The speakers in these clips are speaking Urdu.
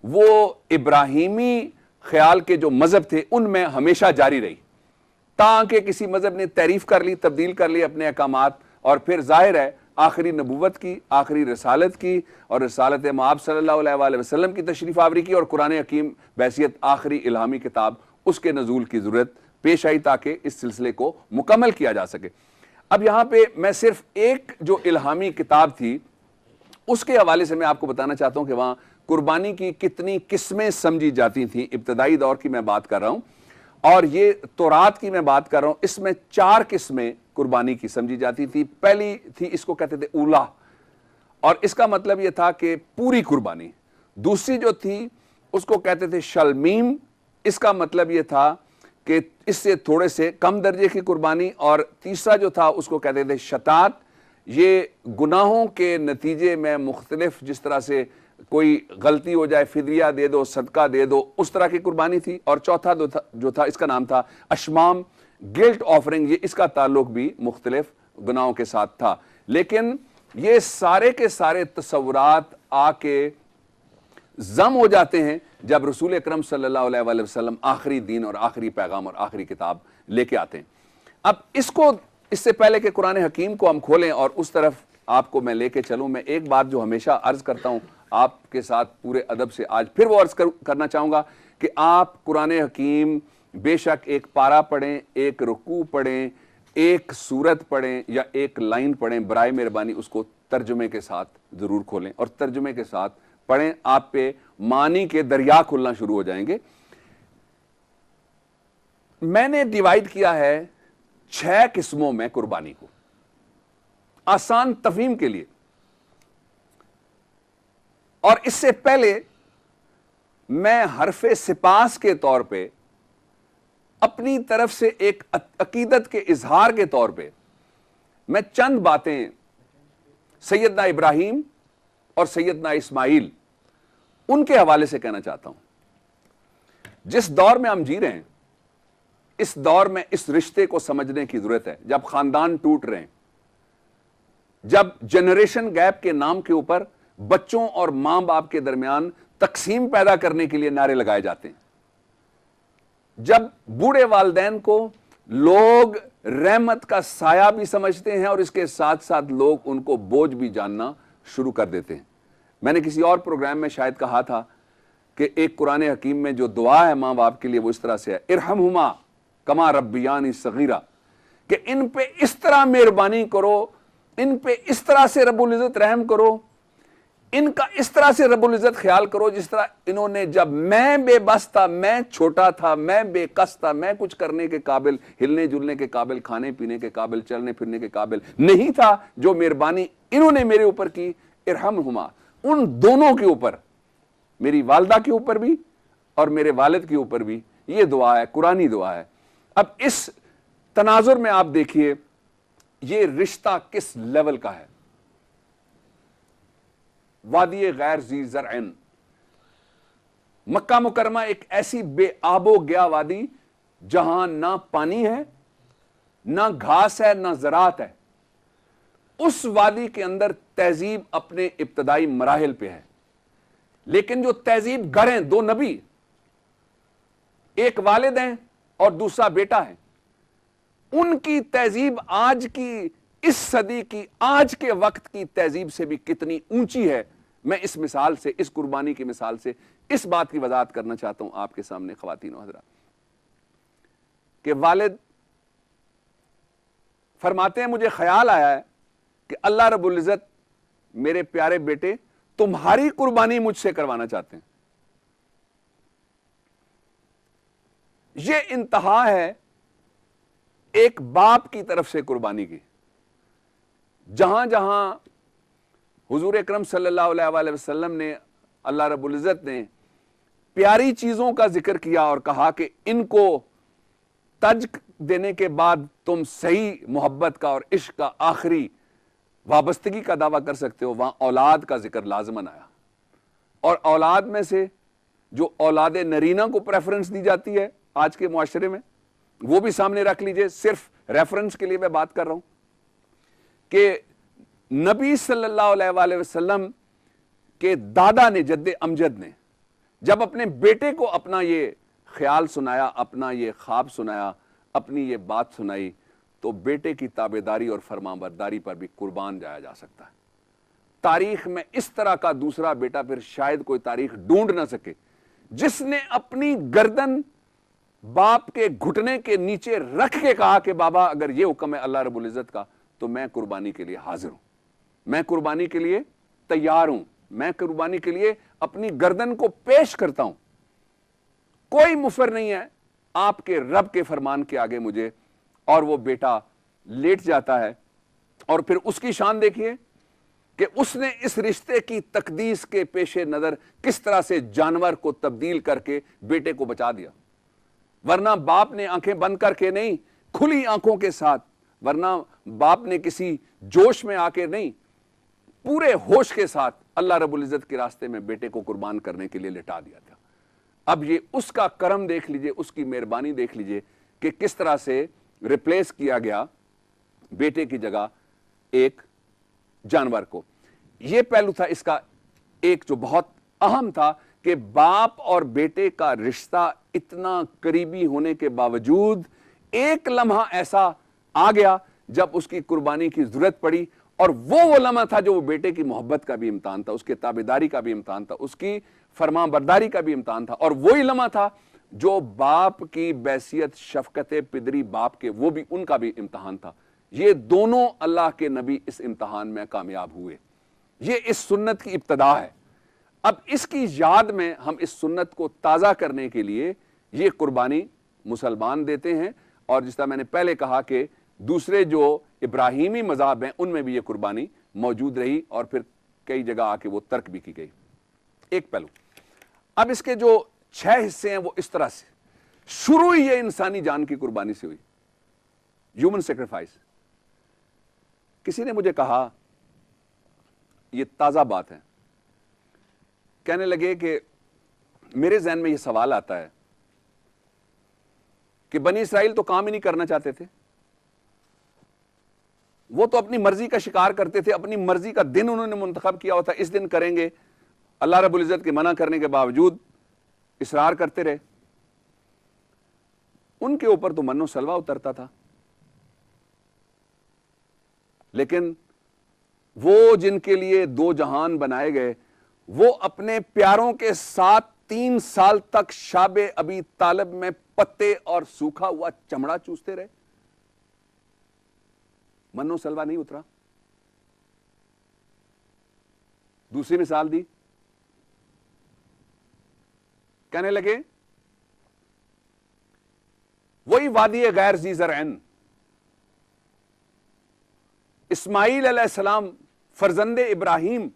وہ ابراہیمی خیال کے جو مذہب تھے ان میں ہمیشہ جاری رہی، تاکہ کسی مذہب نے تعریف کر لی، تبدیل کر لی اپنے احکامات، اور پھر ظاہر ہے آخری نبوت کی، آخری رسالت کی، اور رسالت مآب صلی اللہ علیہ وآلہ وسلم کی تشریف آوری کی، اور قرآن حکیم بحیثیت آخری الہامی کتاب اس کے نزول کی ضرورت پیش آئی تاکہ اس سلسلے کو مکمل کیا جا سکے۔ اب یہاں پہ میں صرف ایک جو الہامی کتاب تھی اس کے حوالے سے میں آپ کو بتانا چاہتا ہوں کہ وہاں قربانی کی کتنی قسمیں سمجھی جاتی تھیں۔ ابتدائی دور کی میں بات کر رہا ہوں، اور یہ تورات کی میں بات کر رہا ہوں، اس میں 4 قسمیں قربانی کی سمجھی جاتی تھی۔ پہلی تھی، اس کو کہتے تھے اولا، اور اس کا مطلب یہ تھا کہ پوری قربانی۔ دوسری جو تھی اس کو کہتے تھے شلمیم، اس کا مطلب یہ تھا کہ اس سے تھوڑے سے کم درجے کی قربانی، اور تیسرا جو تھا اس کو کہتے تھے شتات، یہ گناہوں کے نتیجے میں مختلف، جس طرح سے کوئی غلطی ہو جائے فدیہ دے دو، صدقہ دے دو، اس طرح کی قربانی تھی۔ اور چوتھا جو تھا اس کا نام تھا اشمام، گلٹ آفرنگ، یہ اس کا تعلق بھی مختلف گناہوں کے ساتھ تھا۔ لیکن یہ سارے کے سارے تصورات آ کے ضم ہو جاتے ہیں جب رسول اکرم صلی اللہ علیہ وآلہ وسلم آخری دین اور آخری پیغام اور آخری کتاب لے کے آتے ہیں۔ اب اس سے پہلے کہ قرآن حکیم کو ہم کھولیں اور اس طرف آپ کو میں لے کے چلوں، میں ایک بات جو ہمیشہ عرض کرتا ہوں آپ کے ساتھ پورے ادب سے، آج پھر وہ عرض کرنا چاہوں گا کہ آپ قرآن حکیم بے شک ایک پارہ پڑھیں، ایک رکوع پڑھیں، ایک سورت پڑھیں یا ایک لائن پڑھیں، برائے مہربانی اس کو ترجمے کے ساتھ ضرور کھولیں اور ترجمے کے ساتھ پڑھیں، آپ پہ معنی کے دریا کھلنا شروع ہو جائیں گے۔ میں نے ڈیوائیڈ کیا ہے 6 قسموں میں قربانی کو، آسان تفہیم کے لیے، اور اس سے پہلے میں حرف سپاس کے طور پہ اپنی طرف سے ایک عقیدت کے اظہار کے طور پہ میں چند باتیں سیدنا ابراہیم اور سیدنا اسماعیل ان کے حوالے سے کہنا چاہتا ہوں۔ جس دور میں ہم جی رہے ہیں، اس دور میں اس رشتے کو سمجھنے کی ضرورت ہے، جب خاندان ٹوٹ رہے ہیں، جب جنریشن گیپ کے نام کے اوپر بچوں اور ماں باپ کے درمیان تقسیم پیدا کرنے کے لیے نعرے لگائے جاتے ہیں، جب بوڑھے والدین کو لوگ رحمت کا سایہ بھی سمجھتے ہیں اور اس کے ساتھ ساتھ لوگ ان کو بوجھ بھی جاننا شروع کر دیتے ہیں۔ میں نے کسی اور پروگرام میں شاید کہا تھا کہ ایک قرآن حکیم میں جو دعا ہے ماں باپ کے لیے وہ اس طرح سے ہے، ارحمہما کما ربیانی صغیرہ، کہ ان پہ اس طرح مہربانی کرو، ان پہ اس طرح سے رب العزت رحم کرو، ان کا اس طرح سے رب العزت خیال کرو جس طرح انہوں نے، جب میں بے بس تھا، میں چھوٹا تھا، میں بے کس تھا، میں کچھ کرنے کے قابل، ہلنے جلنے کے قابل، کھانے پینے کے قابل، چلنے پھرنے کے قابل نہیں تھا، جو مہربانی انہوں نے میرے اوپر کی، ارحمہما، ان دونوں کے اوپر، میری والدہ کے اوپر بھی اور میرے والد کے اوپر بھی یہ دعا ہے، قرآنی دعا ہے۔ اب اس تناظر میں آپ دیکھیے یہ رشتہ کس لیول کا ہے۔ وادی غیر ذی زرع، مکہ مکرمہ ایک ایسی بے آب و گیا وادی جہاں نہ پانی ہے، نہ گھاس ہے، نہ زراعت ہے۔ اس وادی کے اندر تہذیب اپنے ابتدائی مراحل پہ ہے، لیکن جو تہذیب گھر ہیں، 2 نبی، ایک والد ہیں اور دوسرا بیٹا ہے، ان کی تہذیب آج کی اس صدی کی، آج کے وقت کی تہذیب سے بھی کتنی اونچی ہے۔ میں اس مثال سے، اس قربانی کی مثال سے اس بات کی وضاحت کرنا چاہتا ہوں آپ کے سامنے خواتین و حضرات، کہ والد فرماتے ہیں مجھے خیال آیا ہے کہ اللہ رب العزت میرے پیارے بیٹے تمہاری قربانی مجھ سے کروانا چاہتے ہیں۔ یہ انتہا ہے ایک باپ کی طرف سے قربانی کی۔ جہاں جہاں حضور اکرم صلی اللہ علیہ وآلہ وسلم نے، اللہ رب العزت نے پیاری چیزوں کا ذکر کیا اور کہا کہ ان کو تج دینے کے بعد تم صحیح محبت کا اور عشق کا آخری وابستگی کا دعویٰ کر سکتے ہو، وہاں اولاد کا ذکر لازماً آیا، اور اولاد میں سے جو اولاد نرینہ کو پریفرنس دی جاتی ہے آج کے معاشرے میں، وہ بھی سامنے رکھ لیجئے، صرف ریفرنس کے لیے میں بات کر رہا ہوں کہ نبی صلی اللہ علیہ وآلہ وسلم کے دادا نے، جد امجد نے جب اپنے بیٹے کو اپنا یہ خیال سنایا، اپنا یہ خواب سنایا، اپنی یہ بات سنائی، تو بیٹے کی تابعداری اور فرمانبرداری پر بھی قربان جایا جا سکتا ہے۔ تاریخ میں اس طرح کا دوسرا بیٹا پھر شاید کوئی تاریخ ڈھونڈ نہ سکے جس نے اپنی گردن باپ کے گھٹنے کے نیچے رکھ کے کہا کہ بابا اگر یہ حکم ہے اللہ رب العزت کا تو میں قربانی کے لیے حاضر ہوں، میں قربانی کے لیے تیار ہوں، میں قربانی کے لیے اپنی گردن کو پیش کرتا ہوں، کوئی مفر نہیں ہے آپ کے رب کے فرمان کے آگے مجھے۔ اور وہ بیٹا لیٹ جاتا ہے، اور پھر اس کی شان دیکھیے کہ اس نے اس رشتے کی تقدیس کے پیش نظر کس طرح سے جانور کو تبدیل کر کے بیٹے کو بچا دیا، ورنہ باپ نے آنکھیں بند کر کے نہیں، کھلی آنکھوں کے ساتھ، ورنہ باپ نے کسی جوش میں آ کے نہیں، پورے ہوش کے ساتھ اللہ رب العزت کے راستے میں بیٹے کو قربان کرنے کے لیے لٹا دیا تھا۔ اب یہ اس کا کرم دیکھ لیجئے، اس کی مہربانی دیکھ لیجئے کہ کس طرح سے ریپلیس کیا گیا بیٹے کی جگہ ایک جانور کو۔ یہ پہلو تھا اس کا ایک جو بہت اہم تھا کہ باپ اور بیٹے کا رشتہ اتنا قریبی ہونے کے باوجود ایک لمحہ ایسا آ گیا جب اس کی قربانی کی ضرورت پڑی، اور وہ لمحہ تھا جو وہ بیٹے کی محبت کا بھی امتحان تھا، اس کے تابعداری کا بھی امتحان تھا، اس کی فرمان برداری کا بھی امتحان تھا، اور وہی لمحہ تھا جو باپ کی بحیثیت شفقت پدری باپ کے وہ بھی ان کا بھی امتحان تھا۔ یہ دونوں اللہ کے نبی اس امتحان میں کامیاب ہوئے۔ یہ اس سنت کی ابتدا ہے۔ اب اس کی یاد میں ہم اس سنت کو تازہ کرنے کے لیے یہ قربانی مسلمان دیتے ہیں، اور جس طرح میں نے پہلے کہا کہ دوسرے جو ابراہیمی مذاہب ہیں ان میں بھی یہ قربانی موجود رہی، اور پھر کئی جگہ آ کے وہ ترک بھی کی گئی۔ ایک پہلو، اب اس کے جو 6 حصے ہیں وہ اس طرح سے شروع ہی یہ انسانی جان کی قربانی سے ہوئی، ہیومن سیکریفائس۔ کسی نے مجھے کہا، یہ تازہ بات ہے، کہنے لگے کہ میرے ذہن میں یہ سوال آتا ہے کہ بنی اسرائیل تو کام ہی نہیں کرنا چاہتے تھے، وہ تو اپنی مرضی کا شکار کرتے تھے، اپنی مرضی کا دن انہوں نے منتخب کیا ہوتا، اس دن کریں گے، اللہ رب العزت کے منع کرنے کے باوجود اصرار کرتے رہے، ان کے اوپر تو من و سلوہ اترتا تھا، لیکن وہ جن کے لیے 2 جہان بنائے گئے، وہ اپنے پیاروں کے ساتھ 3 سال تک شاب ابی طالب میں پتے اور سوکھا ہوا چمڑا چوستے رہے، من و سلوہ نہیں اترا۔ دوسری مثال دی، کہنے لگے وہی وادی غیر ذی زرعن، اسماعیل علیہ السلام فرزند ابراہیم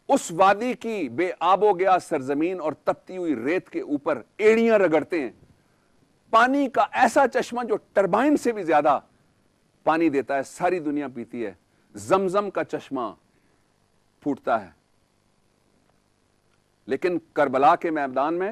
اس وادی کی بے آب و گیا سرزمین اور تپتی ہوئی ریت کے اوپر ایڑیاں رگڑتے ہیں، پانی کا ایسا چشمہ جو ٹربائن سے بھی زیادہ پانی دیتا ہے، ساری دنیا پیتی ہے، زمزم کا چشمہ پھوٹتا ہے، لیکن کربلا کے میدان میں